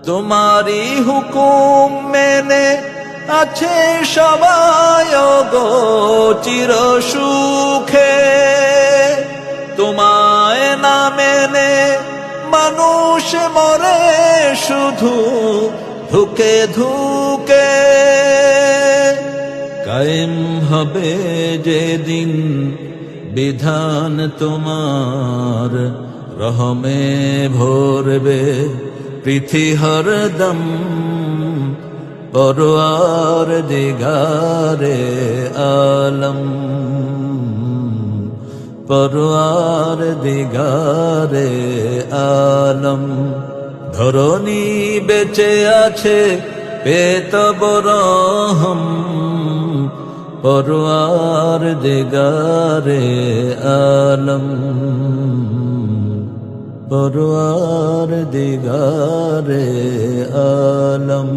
তোমারই হুকুম মেনে আছে সবাই গো চির সুখে। তোমায় না মেনে মানুষ মরে শুধু ধুকে ধুকে। কায়েম হবে যেদিন বিধান তোমার, রহমে ভরবে পৃথি হরদম। পরওয়ার দিগারে আলম, পরওয়ার দিগারে আলম। ধরণী বেঁচে আছে পেতব রহম, পরওয়ার দিগারে আলম, পরওয়ার দিগারে আলম।